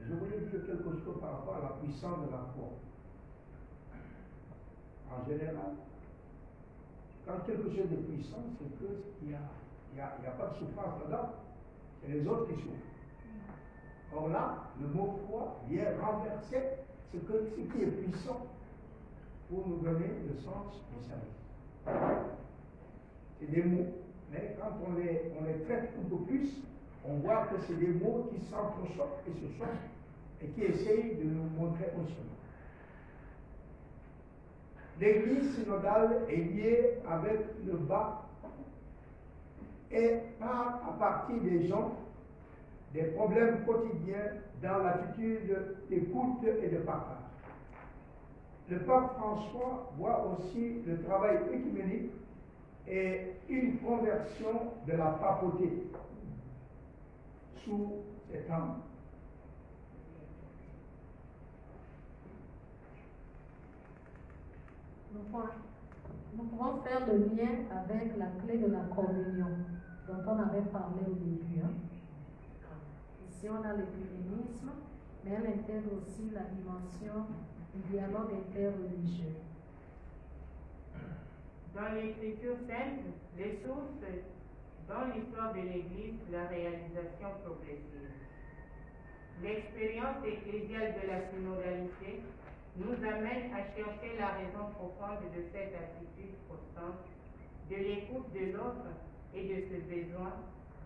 Je voulais dire quelque chose par rapport à la puissance de la croix. En général, quand quelque chose est puissant, c'est qu'il n'y a pas de souffrance dedans. C'est les autres qui souffrent. Or là, le mot croix vient renverser ce qui est puissant pour nous donner le sens du salut. C'est des mots, mais quand on les traite un peu plus, on voit que c'est des mots qui s'entrechoquent et se choquent et qui essayent de nous montrer un chemin. L'église synodale est liée avec le bas et part à partir des gens, des problèmes quotidiens dans l'attitude d'écoute et de partage. Le pape François voit aussi le travail œcuménique et une conversion de la papauté sous cet angle. Nous pouvons faire le lien avec la clé de la communion dont on avait parlé au début. Ici, on a l'écuménisme, mais elle intègre aussi la dimension du dialogue interreligieux. Dans l'Écriture sainte, les sources dans l'histoire de l'Église, la réalisation progressive. L'expérience ecclésiale de la synodalité nous amène à chercher la raison profonde de cette attitude constante, de l'écoute de l'autre et de ce besoin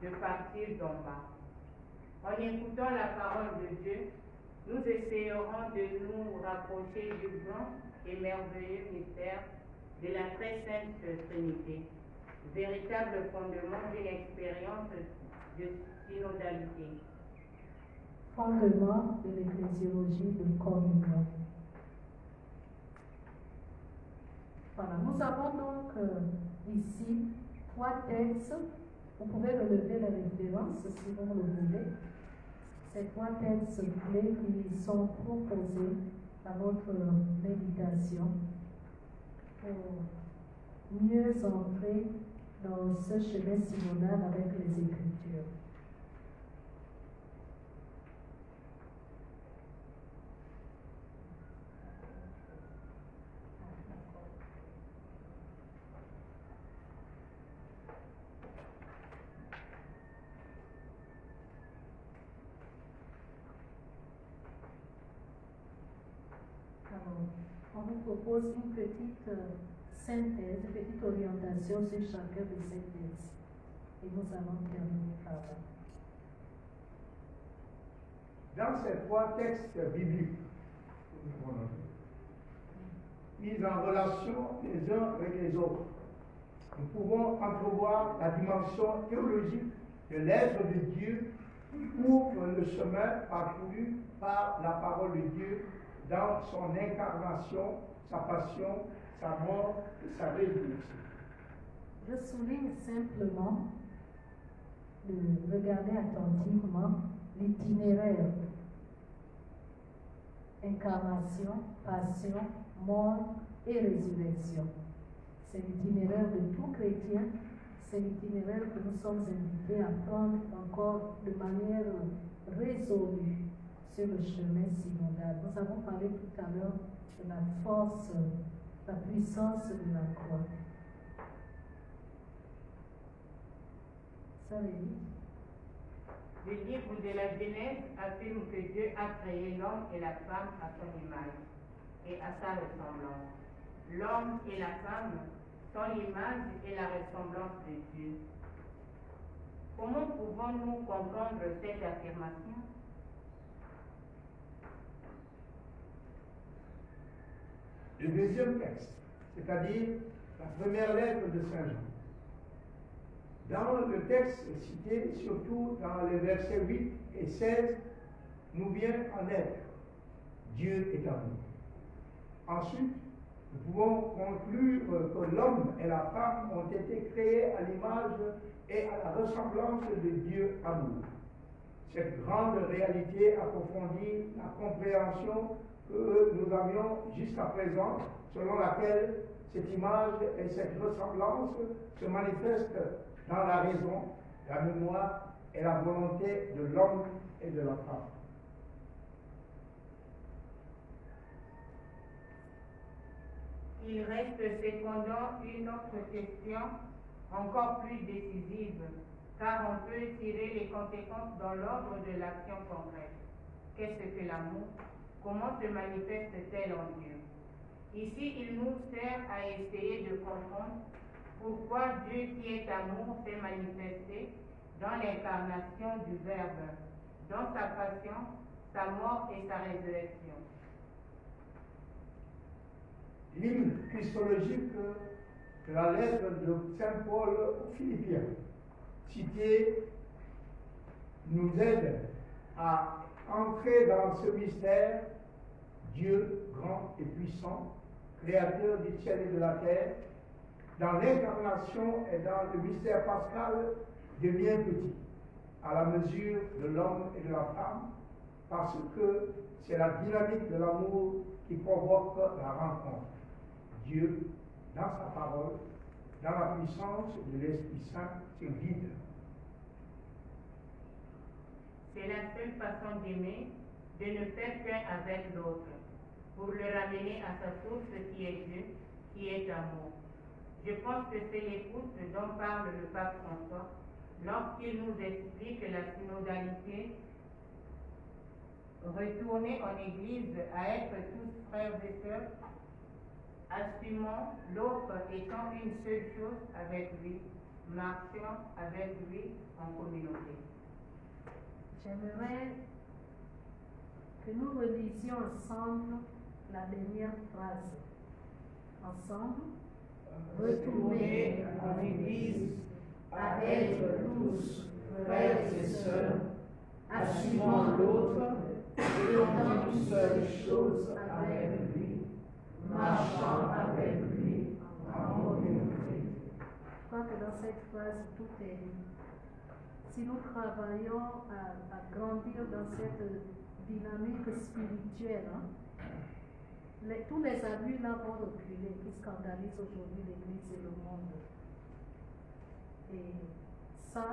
de partir d'en bas. En écoutant la parole de Dieu, nous essayerons de nous rapprocher du grand et merveilleux mystère de la très sainte Trinité, véritable fondement d'une expérience de synodalité. Fondement de l'ecclésiologie de communion. Voilà, nous avons donc ici 3 textes. Vous pouvez relever les références si vous le voulez. Ces 3 textes clés qui sont proposés à notre méditation pour mieux entrer dans ce chemin synodal avec les Écritures. On vous propose une petite synthèse, une petite orientation sur chacun de ces textes. Et nous allons terminer par là. Dans ces 3 textes bibliques, mis en relation les uns avec les autres, nous pouvons entrevoir la dimension théologique de l'être de Dieu qui ouvre le chemin parcouru par la parole de Dieu dans son incarnation, sa passion, sa mort et sa résurrection. Je souligne simplement de regarder attentivement l'itinéraire. Incarnation, passion, mort et résurrection. C'est l'itinéraire de tout chrétien, c'est l'itinéraire que nous sommes invités à prendre encore de manière résolue sur le chemin synodal. Nous avons parlé tout à l'heure de la force, la puissance de la croix. Sœur Élie. Le livre de la Genèse affirme que Dieu a créé l'homme et la femme à son image et à sa ressemblance. L'homme et la femme sont l'image et la ressemblance de Dieu. Comment pouvons-nous comprendre cette affirmation? Le deuxième texte, c'est-à-dire la première lettre de Saint Jean. Dans le texte cité, surtout dans les versets 8 et 16, nous vient en être Dieu est amour. Ensuite, nous pouvons conclure que l'homme et la femme ont été créés à l'image et à la ressemblance de Dieu amour. Cette grande réalité approfondit la compréhension que nous avions jusqu'à présent, selon laquelle cette image et cette ressemblance se manifestent dans la raison, la mémoire et la volonté de l'homme et de la femme. Il reste cependant une autre question encore plus décisive, car on peut tirer les conséquences dans l'ordre de l'action concrète. Qu'est-ce que l'amour? Comment se manifeste-t-elle en Dieu? Ici, il nous sert à essayer de comprendre pourquoi Dieu qui est amour s'est manifesté dans l'incarnation du Verbe, dans sa passion, sa mort et sa résurrection. L'hymne christologique de la lettre de Saint Paul aux Philippiens, cité, nous aide à entrer dans ce mystère, Dieu grand et puissant, créateur du ciel et de la terre, dans l'incarnation et dans le mystère pascal devient petit, à la mesure de l'homme et de la femme, parce que c'est la dynamique de l'amour qui provoque la rencontre. Dieu, dans sa parole, dans la puissance de l'Esprit Saint, se guide. C'est la seule façon d'aimer, de ne faire qu'un avec l'autre, pour le ramener à sa source qui est Dieu, qui est amour. Je pense que c'est l'écoute dont parle le pape François lorsqu'il nous explique la synodalité, retourner en Église à être tous frères et sœurs, assumant l'autre étant une seule chose avec lui, marchant avec lui en communauté. J'aimerais que nous relisions ensemble la dernière phrase. Ensemble, Retourner en Église à être tous frères et sœurs, assumant l'autre étant une seule chose avec lui, marchant avec lui en communauté. Je crois que dans cette phrase, tout est dit. Si nous travaillons à grandir dans cette dynamique spirituelle, tous les abus là vont reculer qui scandalisent aujourd'hui l'Église et le monde. Et ça,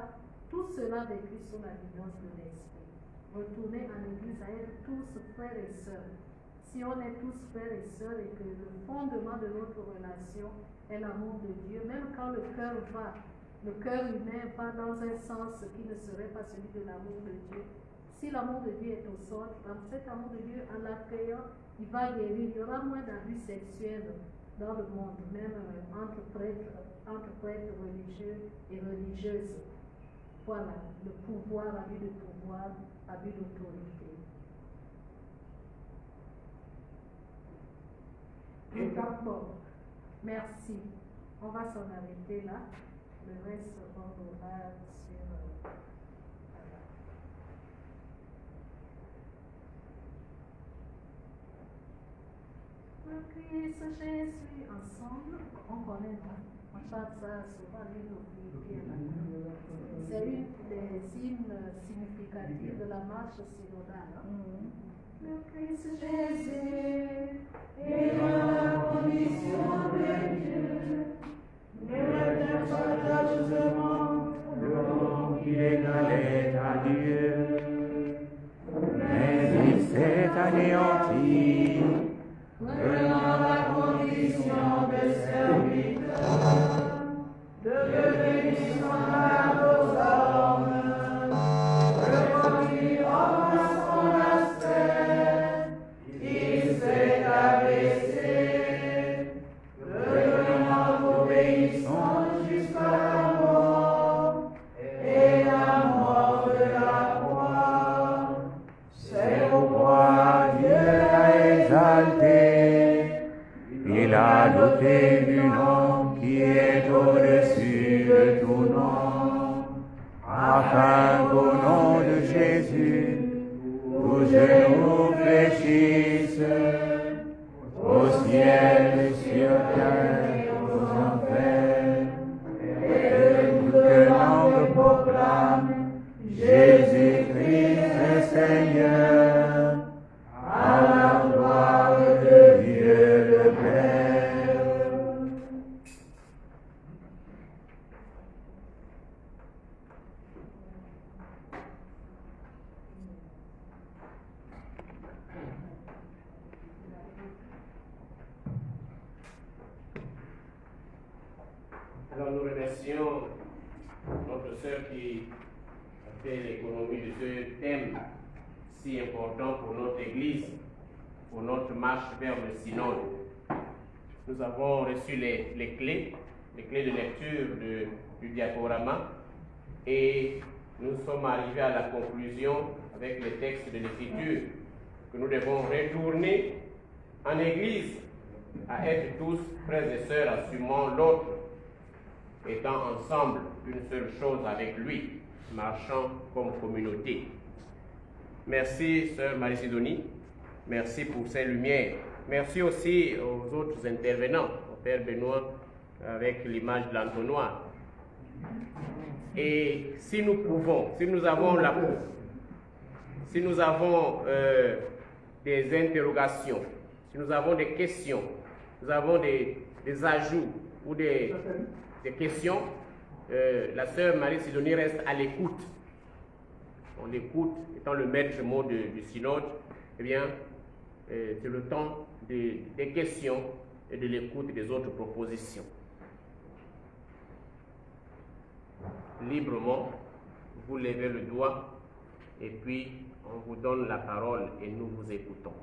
tout cela vécu sous la guidance de l'Esprit. Retourner en Église à être tous frères et sœurs. Si on est tous frères et sœurs et que le fondement de notre relation est l'amour de Dieu, même quand le cœur humain va dans un sens qui ne serait pas celui de l'amour de Dieu. Si l'amour de Dieu est au centre, cet amour de Dieu, en l'accueillant, il va guérir. Il y aura moins d'abus sexuels dans le monde, même entre prêtres religieux et religieuses. Voilà, le pouvoir, abus de pouvoir, abus d'autorité. D'accord, merci. On va s'en arrêter là. Le reste, on aura sur... Le Christ Jésus, ensemble, on connaît, on chante ça souvent, c'est une des hymnes significatifs de la marche synodale. Le Christ Jésus Et la condition de Dieu, ne sagacement, l'homme qui égalait à Dieu, mais il s'est anéanti, prenant la condition de serviteur, devenu semblable aux hommes. Jésus, où genoux fléchissent, au ciel, sur terre, aux enfers, et toute langue proclame Jésus-Christ est Seigneur, à la gloire de Dieu le Père. Alors nous remercions notre sœur qui a fait l'économie de ce thème si important pour notre Église, pour notre marche vers le synode. Nous avons reçu les clés de lecture du diaporama et nous sommes arrivés à la conclusion avec le texte de l'Écriture que nous devons retourner en Église à être tous frères et sœurs assumant l'autre, étant ensemble une seule chose avec lui, marchant comme communauté. Merci, sœur Marie-Sidonie. Merci pour ces lumières. Merci aussi aux autres intervenants, au Père Benoît avec l'image de l'entonnoir. Et si nous pouvons, si nous avons des interrogations, si nous avons des questions, nous avons des ajouts ou des questions, la sœur Marie-Sidonie reste à l'écoute. On l'écoute, étant le maître mot du synode, eh bien, c'est le temps des questions et de l'écoute des autres propositions. Librement, vous levez le doigt et puis on vous donne la parole et nous vous écoutons.